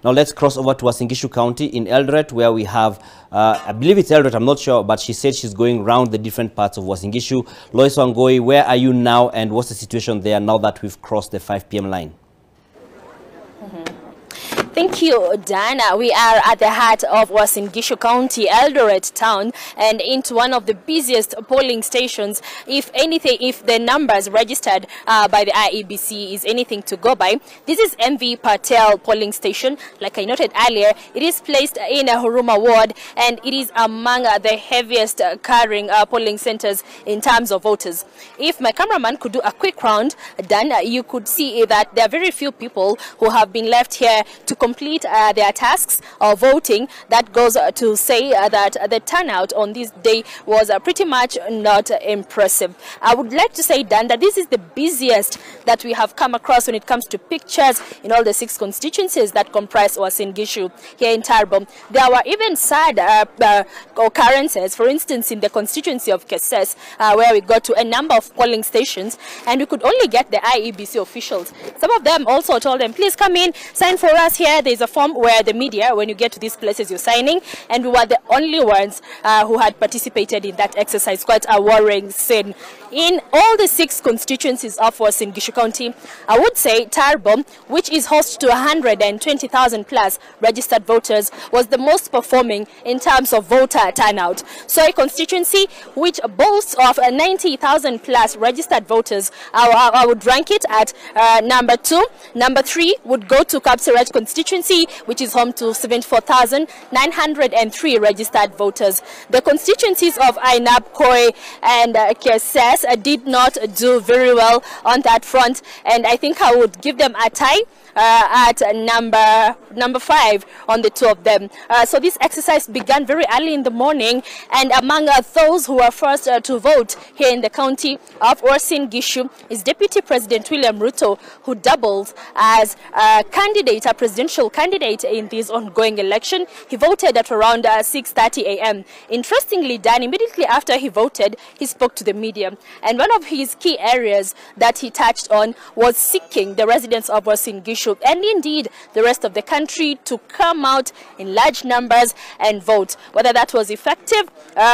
Now let's cross over to Uasin Gishu County in Eldoret, where we have, I believe it's Eldoret, I'm not sure, but she said she's going around the different parts of Uasin Gishu. Lois Wangoi, where are you now and what's the situation there now that we've crossed the 5 p.m. line? Thank you, Dana. We are at the heart of Uasin Gishu County, Eldoret town, and into one of the busiest polling stations. If anything, if the numbers registered by the IEBC is anything to go by, this is MV Patel polling station. Like I noted earlier, it is placed in a Huruma ward, and it is among the heaviest carrying polling centers in terms of voters. If my cameraman could do a quick round, Dan, you could see that there are very few people who have been left here to complete their tasks of voting. That goes to say that the turnout on this day was pretty much not impressive. I would like to say, Dan, that this is the busiest that we have come across when it comes to pictures in all the 6 constituencies that comprise Uasin Gishu here in Tarbo. There were even sad occurrences, for instance, in the constituency of Keses, where we got to a number of polling stations and we could only get the IEBC officials. Some of them also told them, please come in, sign for us here. There's a form where the media, when you get to these places, you're signing, and we were the only ones who had participated in that exercise. Quite a worrying scene. In all the 6 constituencies of Uasin Gishu County, I would say Tarbo, which is host to 120,000 plus registered voters, was the most performing in terms of voter turnout. So a constituency which boasts of 90,000 plus registered voters, I would rank it at number 2. Number 3 would go to Kapseret constituency, which is home to 74,903 registered voters. The constituencies of Ainab, Koi and Keses did not do very well on that front, and I think I would give them a tie at number 5 on the 2 of them. So this exercise began very early in the morning, and among those who were first to vote here in the county of Uasin Gishu is Deputy President William Ruto, who doubles as a presidential candidate in this ongoing election. He voted at around 6:30 a.m. Interestingly, Dan, immediately after he voted, he spoke to the media, and one of his key areas that he touched on was seeking the residents of Uasin Gishu and indeed the rest of the country to come out in large numbers and vote. Whether that was effective,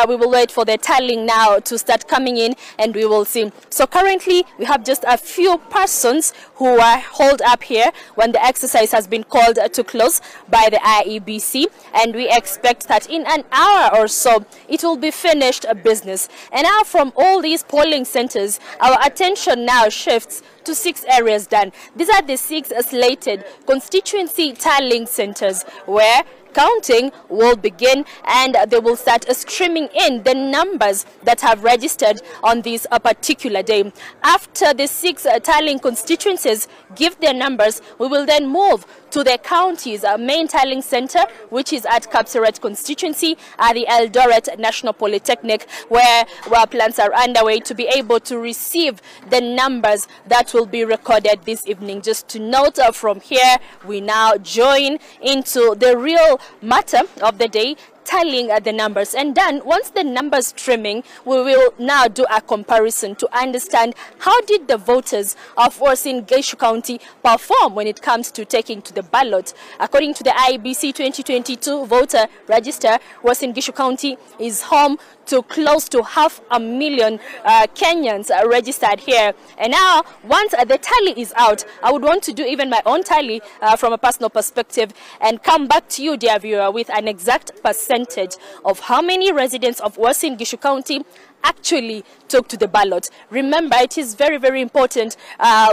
we will wait for the tallying now to start coming in and we will see. So currently we have just a few persons who are holed up here when the exercise has been called to close by the IEBC, and we expect that in an hour or so it will be finished business. And now from all these polling centers, our attention now shifts to 6 areas, done. These are the 6 slated constituency tallying centers where counting will begin, and they will start streaming in the numbers that have registered on this particular day. After the 6 tallying constituencies give their numbers, we will then move to the county's main tallying center, which is at Kapseret constituency at the Eldoret National Polytechnic, where plans are underway to be able to receive the numbers that will be recorded this evening. Just to note, from here we now join into the real matter of the day, tallying the numbers. And then once the numbers streaming, we will now do a comparison to understand how did the voters of Uasin Gishu County perform when it comes to taking to the ballot. According to the IEBC 2022 voter register, Uasin Gishu County is home to close to 500,000 Kenyans registered here. And now, once the tally is out, I would want to do even my own tally from a personal perspective and come back to you, dear viewer, with an exact percentage of how many residents of Uasin Gishu County actually took to the ballot. Remember, it is very, very important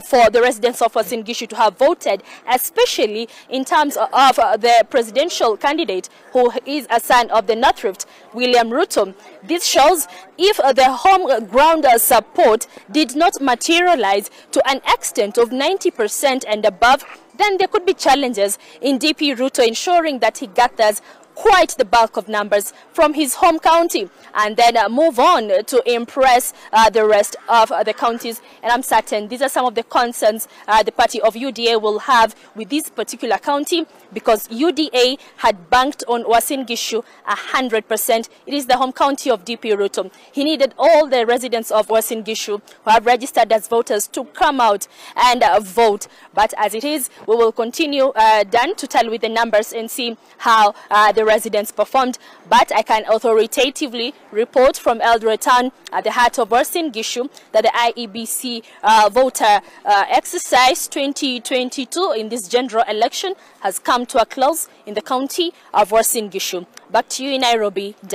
for the residents of Uasin Gishu to have voted, especially in terms of the presidential candidate who is a son of the North Rift, William Ruto. This shows if the home ground support did not materialize to an extent of 90% and above, then there could be challenges in DP Ruto ensuring that he gathers quite the bulk of numbers from his home county and then move on to impress the rest of the counties. And I'm certain these are some of the concerns the party of UDA will have with this particular county, because UDA had banked on Uasin Gishu 100%. It is the home county of DP Ruto. He needed all the residents of Uasin Gishu who have registered as voters to come out and vote. But as it is, we will continue Dan to tell with the numbers and see how the residents performed. But I can authoritatively report from Eldoret town at the heart of Uasin Gishu that the IEBC voter exercise 2022 in this general election has come to a close in the county of Uasin Gishu. Back to you in Nairobi, Dan.